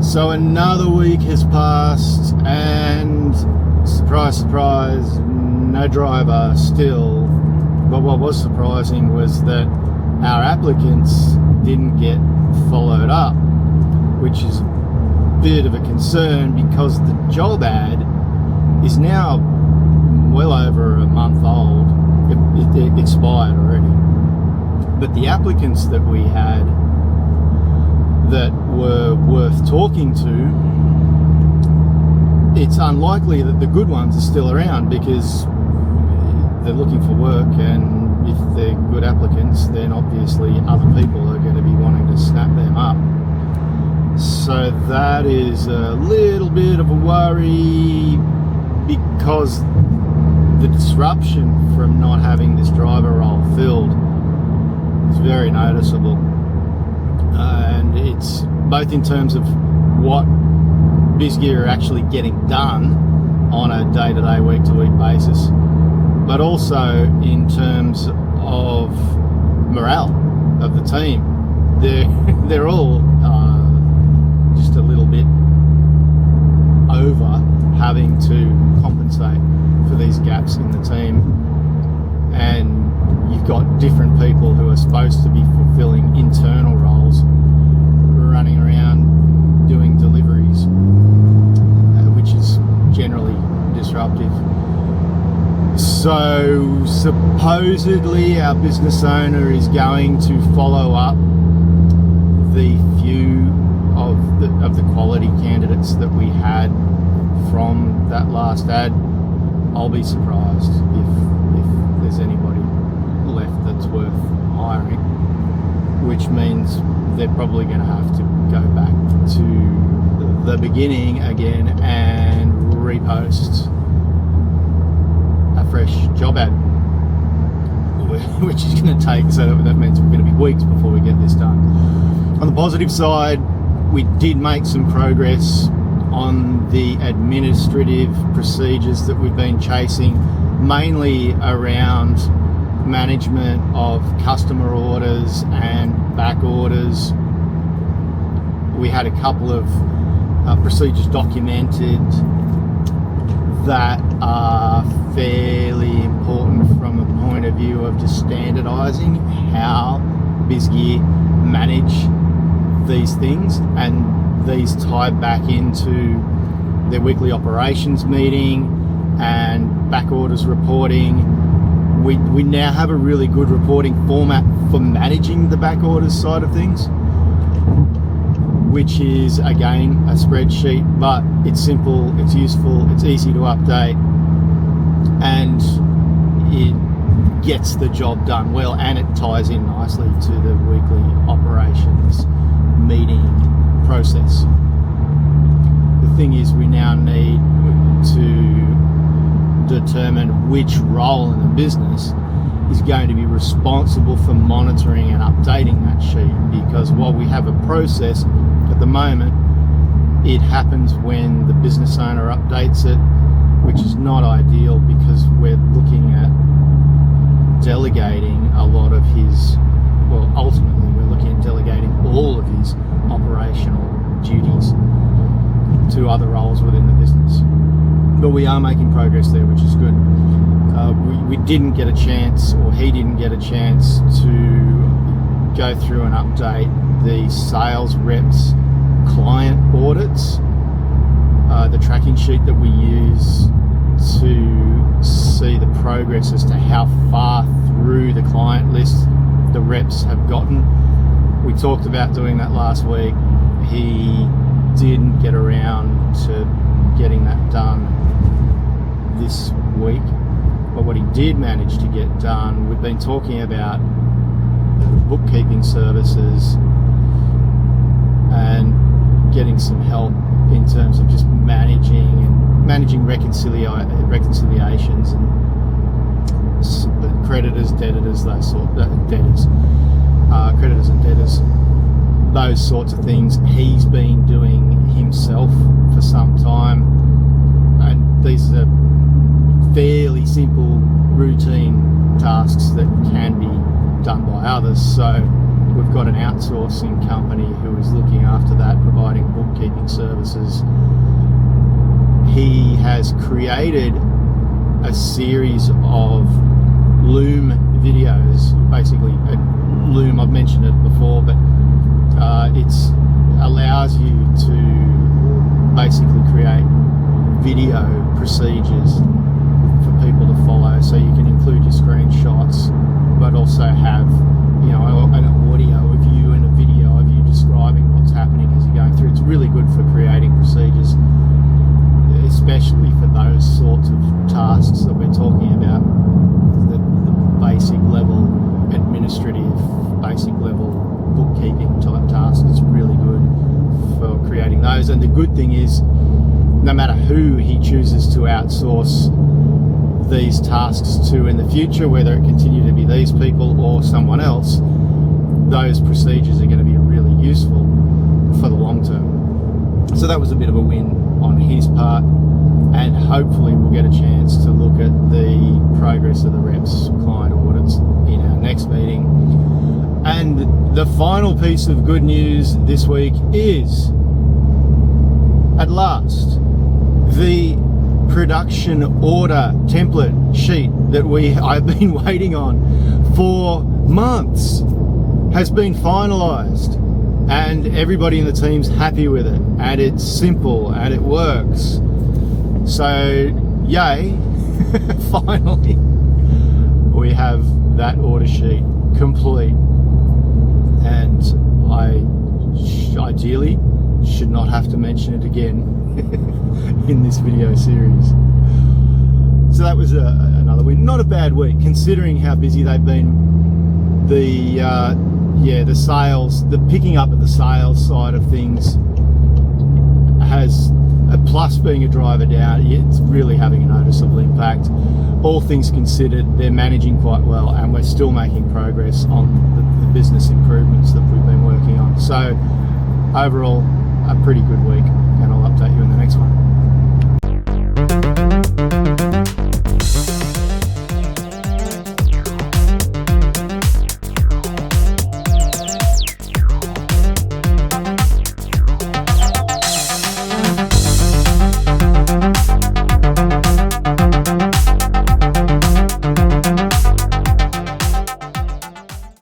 So another week has passed and surprise, surprise, no driver still. But what was surprising was that our applicants didn't get followed up, which is a bit of a concern because the job ad is now well over a month old. It expired already. But the applicants that we had that were worth talking to, it's unlikely that the good ones are still around because they're looking for work, and if they're good applicants, then obviously other people are going to be wanting to snap them up. So that is a little bit of a worry because the disruption from not having this driver role filled is very noticeable. And it's both in terms of what BizGear are actually getting done on a day-to-day, week-to-week basis, but also in terms of morale of the team. They're all just a little bit over having to compensate for these gaps in the team, and you've got different people who are supposed to be fulfilling internal roles running around doing deliveries, which is generally disruptive. So supposedly our business owner is going to follow up the few of the quality candidates that we had from that last ad. I'll be surprised if there's anybody left that's worth hiring, which means they're probably going to have to go back to the beginning again and repost a fresh job ad, which is going to take, so that means we're going to be weeks before we get this done. On the positive side, we did make some progress on the administrative procedures that we've been chasing, mainly around management of customer orders and back orders. We had a couple of procedures documented that are fairly important from a point of view of just standardising how BizGear manage these things, and these tie back into their weekly operations meeting and back orders reporting. We now have a really good reporting format for managing the back orders side of things, which is again a spreadsheet, but it's simple, it's useful, it's easy to update, and it gets the job done well, and it ties in nicely to the weekly operations meeting process. The thing is, we now need to determine which role in the business is going to be responsible for monitoring and updating that sheet, because while we have a process at the moment, it happens when the business owner updates it, which is not ideal because we're looking at delegating a lot of his, well, ultimately we're looking at delegating all of his operational duties to other roles within the business. But we are making progress there, which is good. We didn't get a chance, or he didn't get a chance to go through and update the sales reps client audits, the tracking sheet that we use to see the progress as to how far through the client list the reps have gotten. We talked about doing that last week. He didn't get around to getting that done this week, but what he did manage to get done, we've been talking about bookkeeping services and getting some help in terms of just managing reconciliations and creditors, debtors, those sort of debtors, creditors and debtors, those sorts of things. He's been doing himself for some time, and these are fairly simple routine tasks that can be done by others. So we've got an outsourcing company who is looking after that, providing bookkeeping services. He has created a series of Loom videos, basically Loom, I've mentioned it before, but it allows you to basically create video procedures for people to follow, so you can include your screenshots but also have, you know, an audio of you and a video of you describing what's happening as you're going through. It's really good for creating procedures, especially for those sorts of tasks that we're talking about, the basic level administrative, basic level bookkeeping type tasks. It's really good for creating those. And the good thing is, no matter who he chooses to outsource these tasks to in the future, whether it continue to be these people or someone else, those procedures are going to be really useful for the long term. So that was a bit of a win on his part, and hopefully we'll get a chance to look at the progress of the reps client audits in our next meeting. And the final piece of good news this week is, at last, the production order template sheet that I've been waiting on for months has been finalized, and everybody in the team's happy with it, and it's simple and it works. So yay, finally we have that order sheet complete, and I ideally should not have to mention it again in this video series. So that was another week. Not a bad week considering how busy they've been. The sales, the picking up at the sales side of things has, plus being a driver down, it's really having a noticeable impact. All things considered, they're managing quite well, and we're still making progress on the business improvements that we've been working on. So overall, a pretty good week.